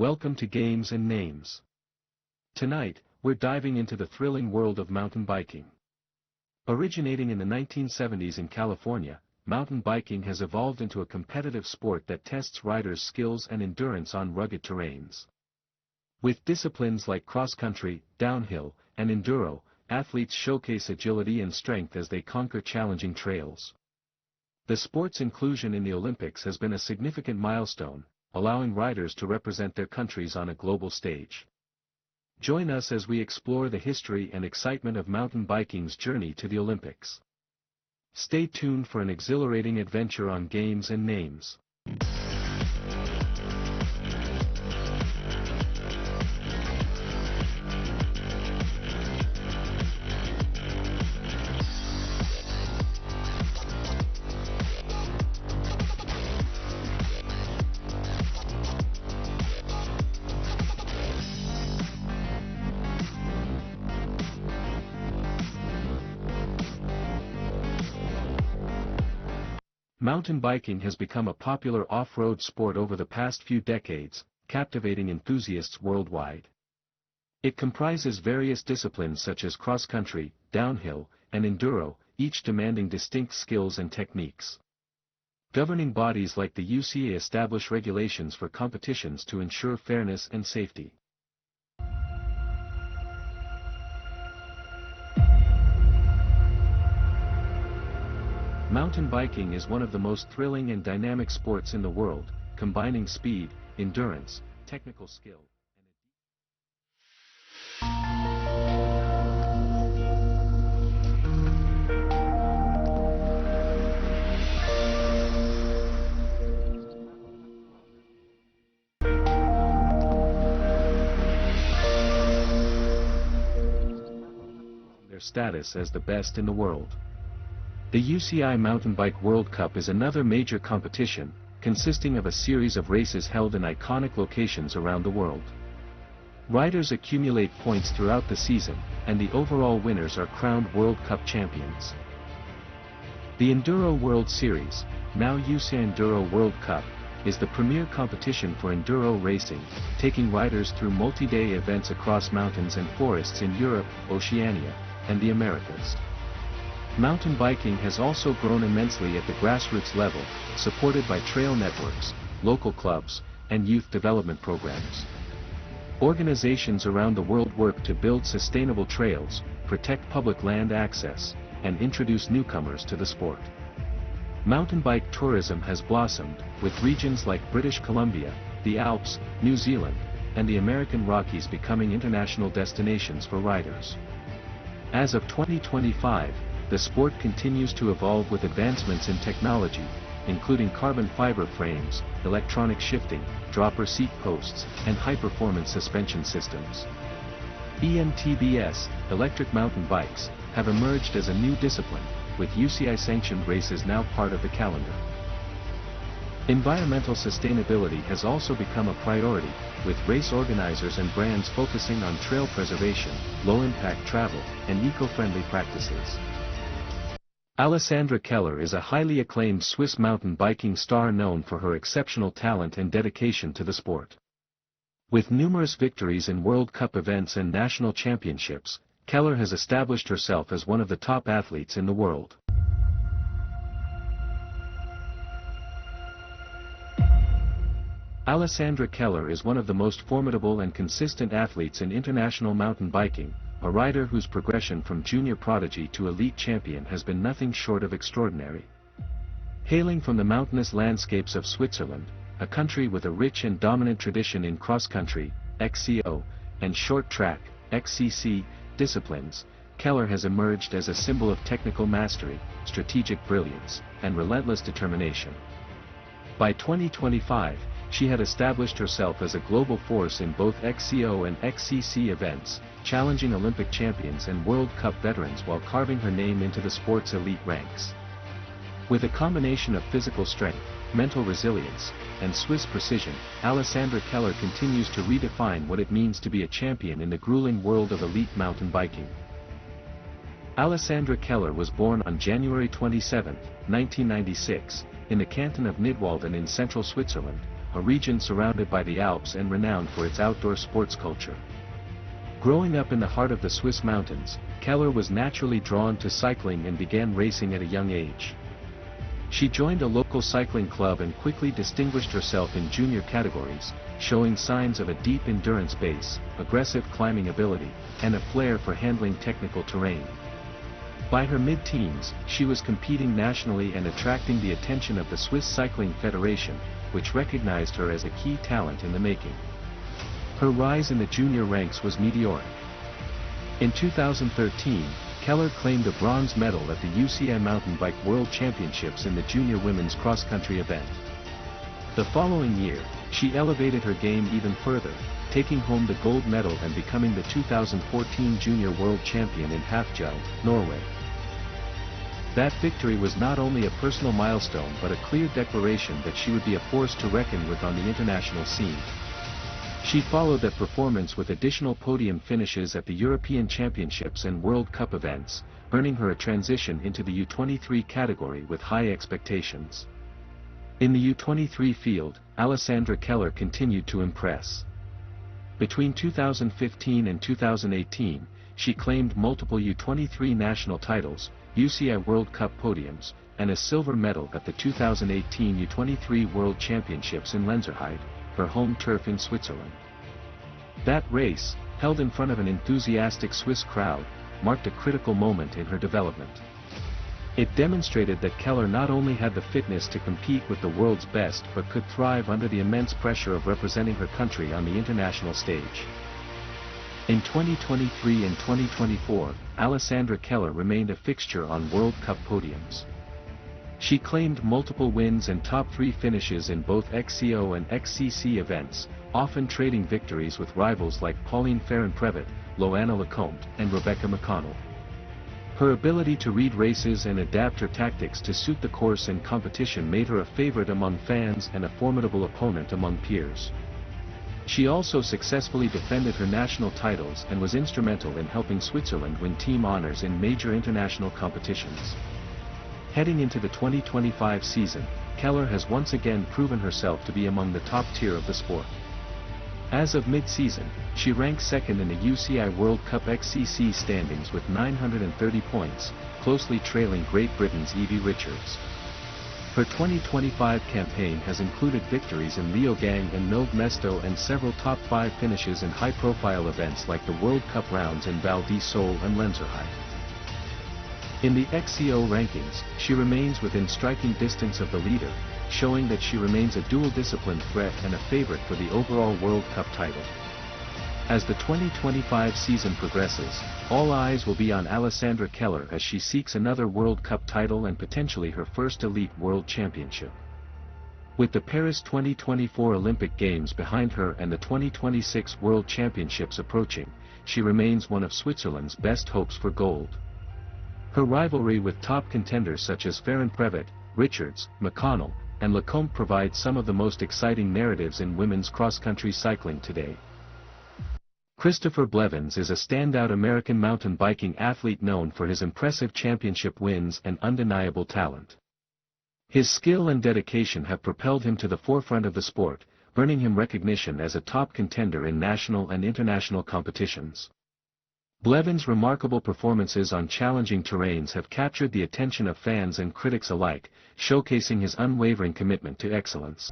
Welcome to Games and Names. Tonight, we're diving into the thrilling world of mountain biking. Originating in the 1970s in California, mountain biking has evolved into a competitive sport that tests riders' skills and endurance on rugged terrains. With disciplines like cross-country, downhill, and enduro, athletes showcase agility and strength as they conquer challenging trails. The sport's inclusion in the Olympics has been a significant milestone, allowing riders to represent their countries on a global stage. Join us as we explore the history and excitement of mountain biking's journey to the Olympics. Stay tuned for an exhilarating adventure on Games and Names. Mountain biking has become a popular off-road sport over the past few decades, captivating enthusiasts worldwide. It comprises various disciplines such as cross-country, downhill, and enduro, each demanding distinct skills and techniques. Governing bodies like the UCI establish regulations for competitions to ensure fairness and safety. Mountain biking is one of the most thrilling and dynamic sports in the world, combining speed, endurance, technical skill, and their status as the best in the world. The UCI Mountain Bike World Cup is another major competition, consisting of a series of races held in iconic locations around the world. Riders accumulate points throughout the season, and the overall winners are crowned World Cup champions. The Enduro World Series, now UCI Enduro World Cup, is the premier competition for enduro racing, taking riders through multi-day events across mountains and forests in Europe, Oceania, and the Americas. Mountain biking has also grown immensely at the grassroots level, supported by trail networks, local clubs, and youth development programs. Organizations around the world work to build sustainable trails, protect public land access, and introduce newcomers to the sport. Mountain bike tourism has blossomed, with regions like British Columbia, the Alps, New Zealand, and the American Rockies becoming international destinations for riders. As of 2025, the sport continues to evolve with advancements in technology, including carbon fiber frames, electronic shifting, dropper seat posts, and high-performance suspension systems. EMTBs, electric mountain bikes, have emerged as a new discipline, with UCI-sanctioned races now part of the calendar. Environmental sustainability has also become a priority, with race organizers and brands focusing on trail preservation, low-impact travel, and eco-friendly practices. Alessandra Keller is a highly acclaimed Swiss mountain biking star known for her exceptional talent and dedication to the sport. With numerous victories in World Cup events and national championships, Keller has established herself as one of the top athletes in the world. Alessandra Keller is one of the most formidable and consistent athletes in international mountain biking, a rider whose progression from junior prodigy to elite champion has been nothing short of extraordinary. Hailing from the mountainous landscapes of Switzerland, a country with a rich and dominant tradition in cross-country, XCO, and short-track, XCC, disciplines, Keller has emerged as a symbol of technical mastery, strategic brilliance, and relentless determination. By 2025, she had established herself as a global force in both XCO and XCC events, challenging Olympic champions and World Cup veterans while carving her name into the sport's elite ranks. With a combination of physical strength, mental resilience, and Swiss precision, Alessandra Keller continues to redefine what it means to be a champion in the grueling world of elite mountain biking. Alessandra Keller was born on January 27, 1996, in the canton of Nidwalden in central Switzerland, a region surrounded by the Alps and renowned for its outdoor sports culture. Growing up in the heart of the Swiss mountains, Keller was naturally drawn to cycling and began racing at a young age. She joined a local cycling club and quickly distinguished herself in junior categories, showing signs of a deep endurance base, aggressive climbing ability, and a flair for handling technical terrain. By her mid-teens, she was competing nationally and attracting the attention of the Swiss Cycling Federation, which recognized her as a key talent in the making. Her rise in the junior ranks was meteoric. In 2013, Keller claimed a bronze medal at the UCI Mountain Bike World Championships in the junior women's cross-country event. The following year, she elevated her game even further, taking home the gold medal and becoming the 2014 Junior World Champion in Hafjell, Norway. That victory was not only a personal milestone but a clear declaration that she would be a force to reckon with on the international scene. She followed that performance with additional podium finishes at the European Championships and World Cup events, earning her a transition into the U23 category with high expectations. In the U23 field, Alessandra Keller continued to impress. Between 2015 and 2018, she claimed multiple U23 national titles, UCI World Cup podiums, and a silver medal at the 2018 U23 World Championships in Lenzerheide, her home turf in Switzerland. That race, held in front of an enthusiastic Swiss crowd, marked a critical moment in her development. It demonstrated that Keller not only had the fitness to compete with the world's best but could thrive under the immense pressure of representing her country on the international stage. In 2023 and 2024, Alessandra Keller remained a fixture on World Cup podiums. She claimed multiple wins and top 3 finishes in both XCO and XCC events, often trading victories with rivals like Pauline Ferrand-Prévot, Loana Lecomte, and Rebecca McConnell. Her ability to read races and adapt her tactics to suit the course and competition made her a favorite among fans and a formidable opponent among peers. She also successfully defended her national titles and was instrumental in helping Switzerland win team honors in major international competitions. Heading into the 2025 season, Keller has once again proven herself to be among the top tier of the sport. As of mid-season, she ranks second in the UCI World Cup XCC standings with 930 points, closely trailing Great Britain's Evie Richards. Her 2025 campaign has included victories in Leogang and Nove Mesto and several top 5 finishes in high-profile events like the World Cup rounds in Val di Sole and Lenzerheide. In the XCO rankings, she remains within striking distance of the leader, showing that she remains a dual-discipline threat and a favorite for the overall World Cup title. As the 2025 season progresses, all eyes will be on Alessandra Keller as she seeks another World Cup title and potentially her first elite World Championship. With the Paris 2024 Olympic Games behind her and the 2026 World Championships approaching, she remains one of Switzerland's best hopes for gold. Her rivalry with top contenders such as Ferrand-Prévot, Richards, McConnell, and Lecomte provides some of the most exciting narratives in women's cross-country cycling today. Christopher Blevins is a standout American mountain biking athlete known for his impressive championship wins and undeniable talent. His skill and dedication have propelled him to the forefront of the sport, earning him recognition as a top contender in national and international competitions. Blevins' remarkable performances on challenging terrains have captured the attention of fans and critics alike, showcasing his unwavering commitment to excellence.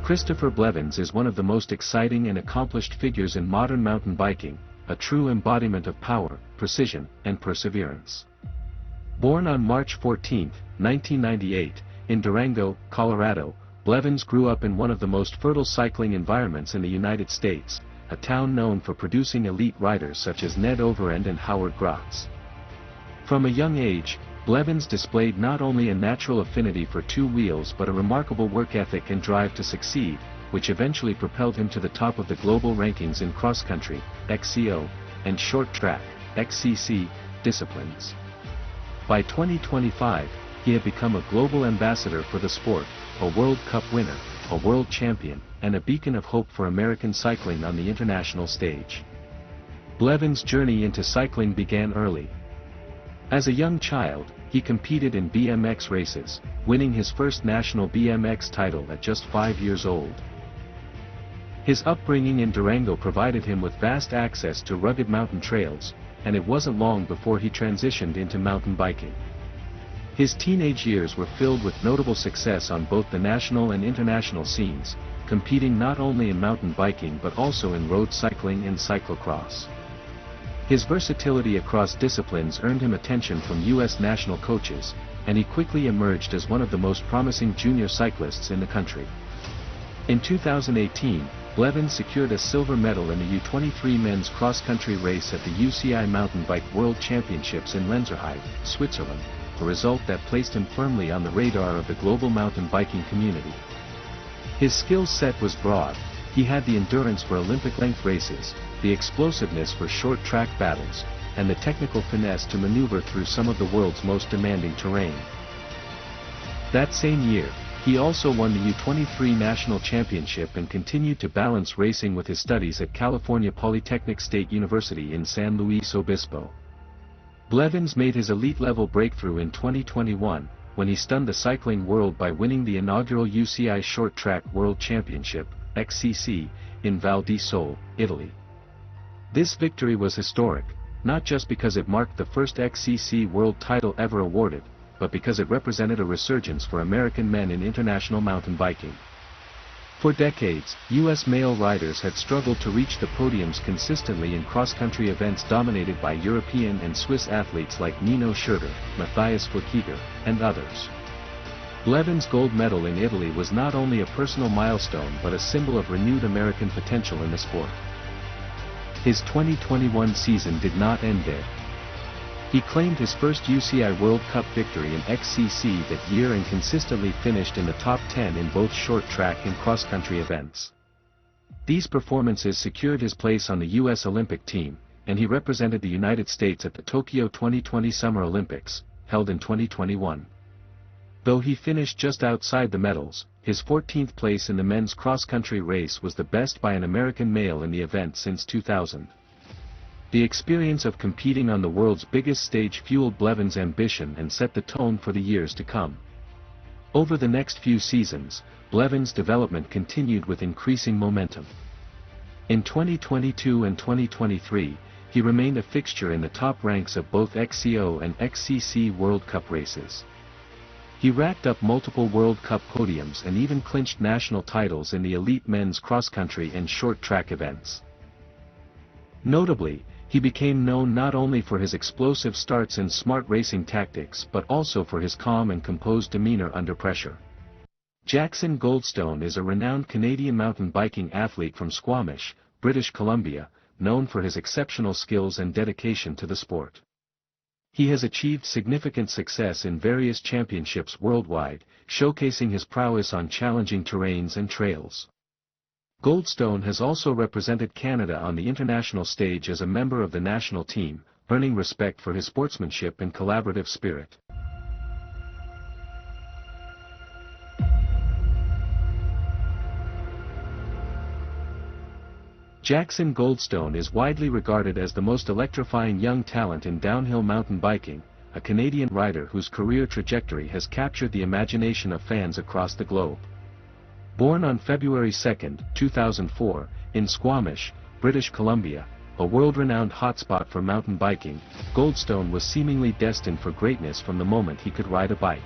Christopher Blevins is one of the most exciting and accomplished figures in modern mountain biking, a true embodiment of power, precision, and perseverance. Born on March 14, 1998, in Durango, Colorado, Blevins grew up in one of the most fertile cycling environments in the United States, a town known for producing elite riders such as Ned Overend and Howard Gratz. From a young age, Blevins displayed not only a natural affinity for 2 wheels but a remarkable work ethic and drive to succeed, which eventually propelled him to the top of the global rankings in cross-country, XCO, and short track, XCC, disciplines. By 2025, he had become a global ambassador for the sport, a World Cup winner, a world champion, and a beacon of hope for American cycling on the international stage. Blevins' journey into cycling began early. As a young child, he competed in BMX races, winning his first national BMX title at just 5 years old. His upbringing in Durango provided him with vast access to rugged mountain trails, and it wasn't long before he transitioned into mountain biking. His teenage years were filled with notable success on both the national and international scenes, competing not only in mountain biking but also in road cycling and cyclocross. His versatility across disciplines earned him attention from U.S. national coaches, and he quickly emerged as one of the most promising junior cyclists in the country. In 2018, Blevins secured a silver medal in the U23 men's cross-country race at the UCI Mountain Bike World Championships in Lenzerheide, Switzerland, a result that placed him firmly on the radar of the global mountain biking community. His skill set was broad. He had the endurance for Olympic-length races, the explosiveness for short-track battles, and the technical finesse to maneuver through some of the world's most demanding terrain. That same year, he also won the U23 National Championship and continued to balance racing with his studies at California Polytechnic State University in San Luis Obispo. Blevins made his elite-level breakthrough in 2021, when he stunned the cycling world by winning the inaugural UCI Short Track World Championship, XCC, in Val di Sole, Italy. This victory was historic, not just because it marked the first XCC world title ever awarded, but because it represented a resurgence for American men in international mountain biking. For decades, U.S. male riders had struggled to reach the podiums consistently in cross-country events dominated by European and Swiss athletes like Nino Schurter, Matthias Flikiger, and others. Blevins' gold medal in Italy was not only a personal milestone but a symbol of renewed American potential in the sport. His 2021 season did not end there. He claimed his first UCI World Cup victory in XCC that year and consistently finished in the top 10 in both short track and cross-country events. These performances secured his place on the U.S. Olympic team, and he represented the United States at the Tokyo 2020 Summer Olympics, held in 2021. Though he finished just outside the medals, his 14th place in the men's cross-country race was the best by an American male in the event since 2000. The experience of competing on the world's biggest stage fueled Blevins' ambition and set the tone for the years to come. Over the next few seasons, Blevins' development continued with increasing momentum. In 2022 and 2023, he remained a fixture in the top ranks of both XCO and XCC World Cup races. He racked up multiple World Cup podiums and even clinched national titles in the elite men's cross-country and short track events. Notably, he became known not only for his explosive starts and smart racing tactics but also for his calm and composed demeanor under pressure. Jackson Goldstone is a renowned Canadian mountain biking athlete from Squamish, British Columbia, known for his exceptional skills and dedication to the sport. He has achieved significant success in various championships worldwide, showcasing his prowess on challenging terrains and trails. Goldstone has also represented Canada on the international stage as a member of the national team, earning respect for his sportsmanship and collaborative spirit. Jackson Goldstone is widely regarded as the most electrifying young talent in downhill mountain biking, a Canadian rider whose career trajectory has captured the imagination of fans across the globe. Born on February 2, 2004, in Squamish, British Columbia, a world-renowned hotspot for mountain biking, Goldstone was seemingly destined for greatness from the moment he could ride a bike.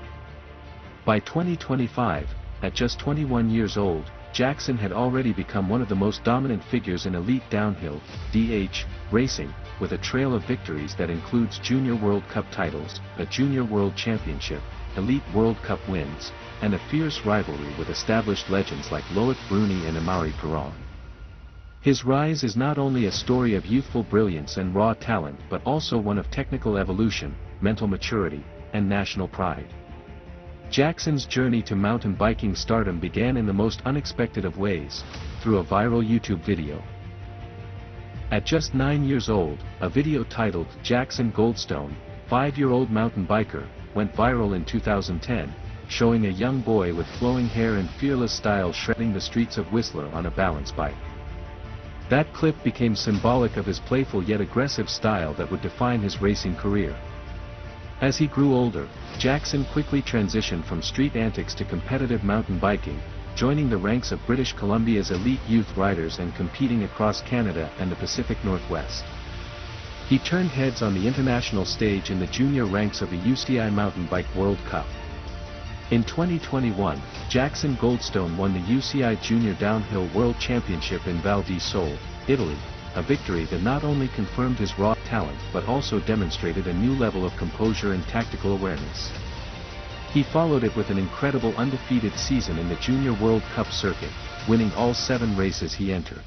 By 2025, at just 21 years old, Jackson had already become one of the most dominant figures in elite downhill (DH) racing, with a trail of victories that includes Junior World Cup titles, a Junior World Championship, Elite World Cup wins, and a fierce rivalry with established legends like Loic Bruni and Amaury Perron. His rise is not only a story of youthful brilliance and raw talent but also one of technical evolution, mental maturity, and national pride. Jackson's journey to mountain biking stardom began in the most unexpected of ways, through a viral YouTube video. At just 9 years old, a video titled "Jackson Goldstone, 5-year-old mountain biker," went viral in 2010, showing a young boy with flowing hair and fearless style shredding the streets of Whistler on a balance bike. That clip became symbolic of his playful yet aggressive style that would define his racing career. As he grew older, Jackson quickly transitioned from street antics to competitive mountain biking, joining the ranks of British Columbia's elite youth riders and competing across Canada and the Pacific Northwest. He turned heads on the international stage in the junior ranks of the UCI Mountain Bike World Cup. In 2021, Jackson Goldstone won the UCI Junior Downhill World Championship in Val di Sole, Italy, a victory that not only confirmed his raw talent but also demonstrated a new level of composure and tactical awareness. He followed it with an incredible undefeated season in the Junior World Cup circuit, winning all 7 races he entered.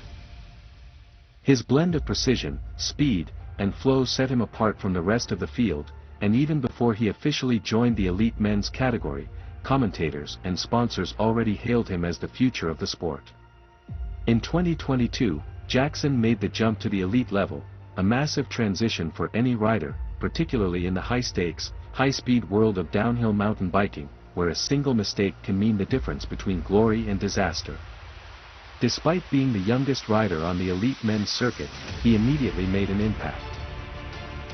His blend of precision, speed, and flow set him apart from the rest of the field, and even before he officially joined the elite men's category, commentators and sponsors already hailed him as the future of the sport. In 2022, Jackson made the jump to the elite level, a massive transition for any rider, particularly in the high-stakes, high-speed world of downhill mountain biking, where a single mistake can mean the difference between glory and disaster. Despite being the youngest rider on the elite men's circuit, he immediately made an impact.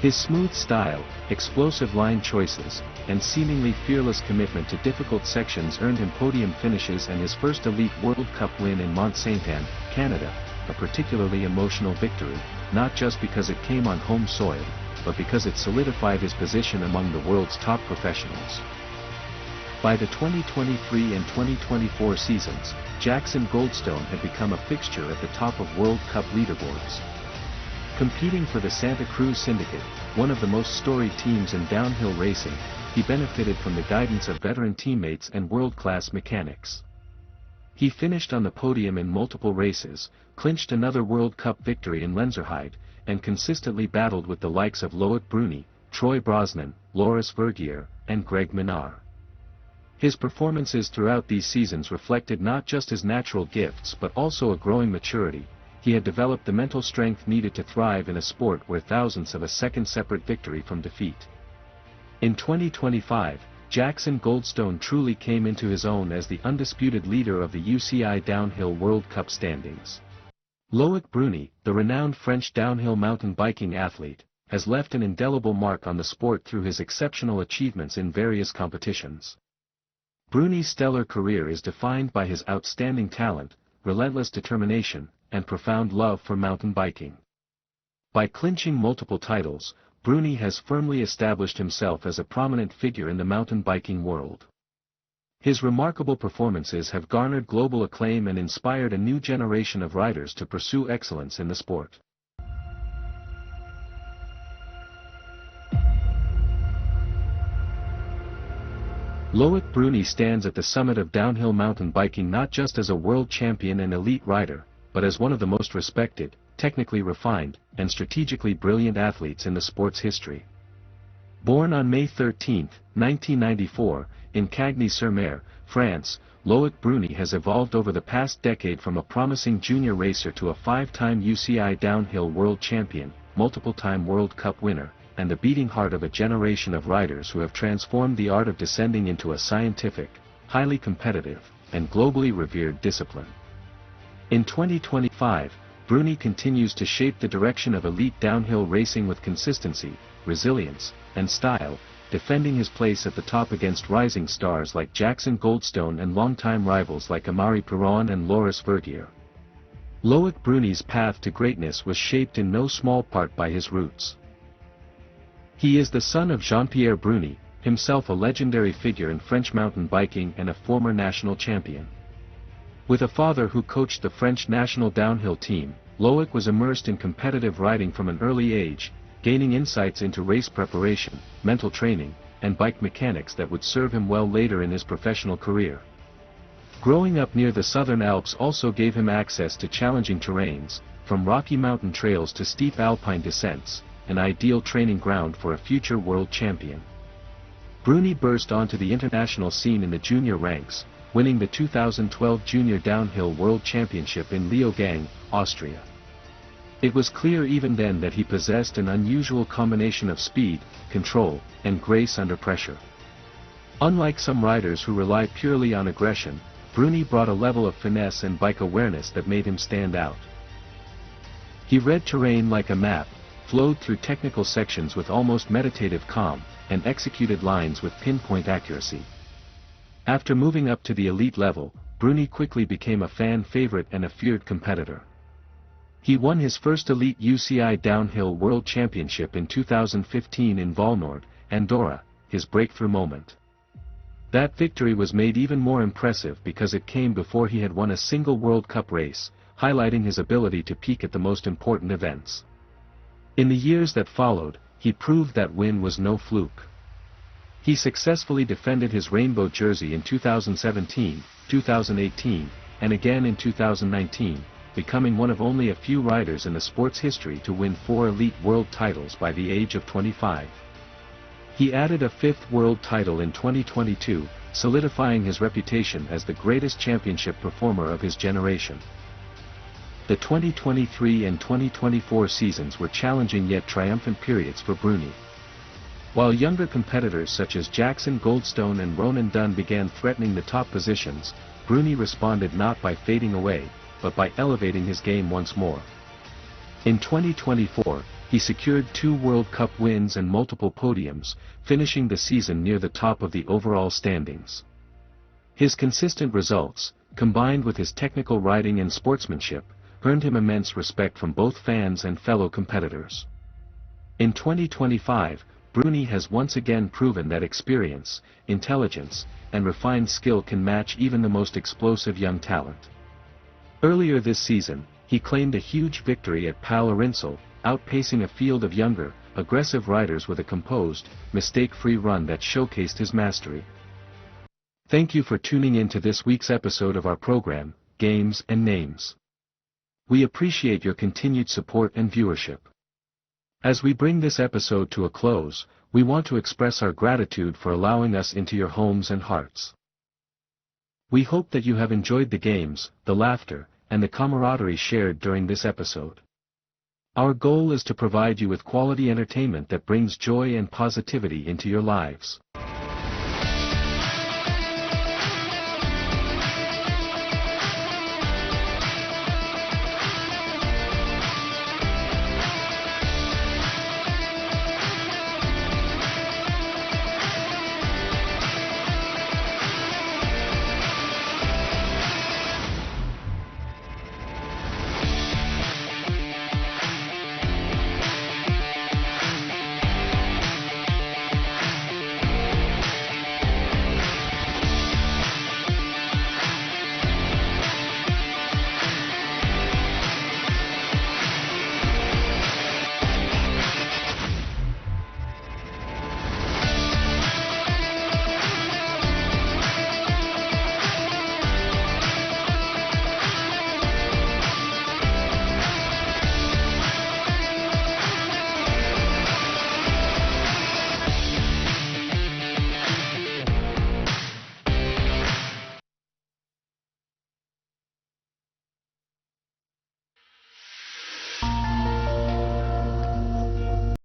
His smooth style, explosive line choices, and seemingly fearless commitment to difficult sections earned him podium finishes and his first elite World Cup win in Mont-Saint-Anne, Canada, a particularly emotional victory, not just because it came on home soil, but because it solidified his position among the world's top professionals. By the 2023 and 2024 seasons, Jackson Goldstone had become a fixture at the top of World Cup leaderboards. Competing for the Santa Cruz Syndicate, one of the most storied teams in downhill racing, he benefited from the guidance of veteran teammates and world-class mechanics. He finished on the podium in multiple races, clinched another World Cup victory in Lenzerheide, and consistently battled with the likes of Loic Bruni, Troy Brosnan, Loris Vergier, and Greg Minnaar. His performances throughout these seasons reflected not just his natural gifts but also a growing maturity. He had developed the mental strength needed to thrive in a sport where thousands of a second separate victory from defeat. In 2025, Jackson Goldstone truly came into his own as the undisputed leader of the UCI Downhill World Cup standings. Loic Bruni, the renowned French downhill mountain biking athlete, has left an indelible mark on the sport through his exceptional achievements in various competitions. Bruni's stellar career is defined by his outstanding talent, relentless determination, and profound love for mountain biking. By clinching multiple titles, Bruni has firmly established himself as a prominent figure in the mountain biking world. His remarkable performances have garnered global acclaim and inspired a new generation of riders to pursue excellence in the sport. Loic Bruni stands at the summit of downhill mountain biking not just as a world champion and elite rider, but as one of the most respected, technically refined, and strategically brilliant athletes in the sport's history. Born on May 13, 1994, in Cagny-sur-Mer, France, Loic Bruni has evolved over the past decade from a promising junior racer to a 5-time UCI downhill world champion, multiple-time World Cup winner, and the beating heart of a generation of riders who have transformed the art of descending into a scientific, highly competitive, and globally revered discipline. In 2025, Bruni continues to shape the direction of elite downhill racing with consistency, resilience, and style, defending his place at the top against rising stars like Jackson Goldstone and longtime rivals like Amaury Piron and Loris Vergier. Loic Bruni's path to greatness was shaped in no small part by his roots. He is the son of Jean-Pierre Bruni, himself a legendary figure in French mountain biking and a former national champion. With a father who coached the French national downhill team, Loic was immersed in competitive riding from an early age, gaining insights into race preparation, mental training, and bike mechanics that would serve him well later in his professional career. Growing up near the Southern Alps also gave him access to challenging terrains, from rocky mountain trails to steep alpine descents, an ideal training ground for a future world champion. Bruni burst onto the international scene in the junior ranks, winning the 2012 Junior Downhill World Championship in Leogang, Austria. It was clear even then that he possessed an unusual combination of speed, control, and grace under pressure. Unlike some riders who rely purely on aggression, Bruni brought a level of finesse and bike awareness that made him stand out. He read terrain like a map, flowed through technical sections with almost meditative calm, and executed lines with pinpoint accuracy. After moving up to the elite level, Bruni quickly became a fan favorite and a feared competitor. He won his first elite UCI Downhill World Championship in 2015 in Valnord, Andorra, his breakthrough moment. That victory was made even more impressive because it came before he had won a single World Cup race, highlighting his ability to peak at the most important events. In the years that followed, he proved that win was no fluke. He successfully defended his rainbow jersey in 2017, 2018, and again in 2019, becoming one of only a few riders in the sport's history to win 4 elite world titles by the age of 25. He added a 5th world title in 2022, solidifying his reputation as the greatest championship performer of his generation. The 2023 and 2024 seasons were challenging yet triumphant periods for Bruni. While younger competitors such as Jackson Goldstone and Ronan Dunn began threatening the top positions, Bruni responded not by fading away, but by elevating his game once more. In 2024, he secured 2 World Cup wins and multiple podiums, finishing the season near the top of the overall standings. His consistent results, combined with his technical riding and sportsmanship, earned him immense respect from both fans and fellow competitors. In 2025, Bruni has once again proven that experience, intelligence, and refined skill can match even the most explosive young talent. Earlier this season, he claimed a huge victory at Pal Arinsal, outpacing a field of younger, aggressive riders with a composed, mistake-free run that showcased his mastery. Thank you for tuning in to this week's episode of our program, Games and Names. We appreciate your continued support and viewership. As we bring this episode to a close, we want to express our gratitude for allowing us into your homes and hearts. We hope that you have enjoyed the games, the laughter, and the camaraderie shared during this episode. Our goal is to provide you with quality entertainment that brings joy and positivity into your lives.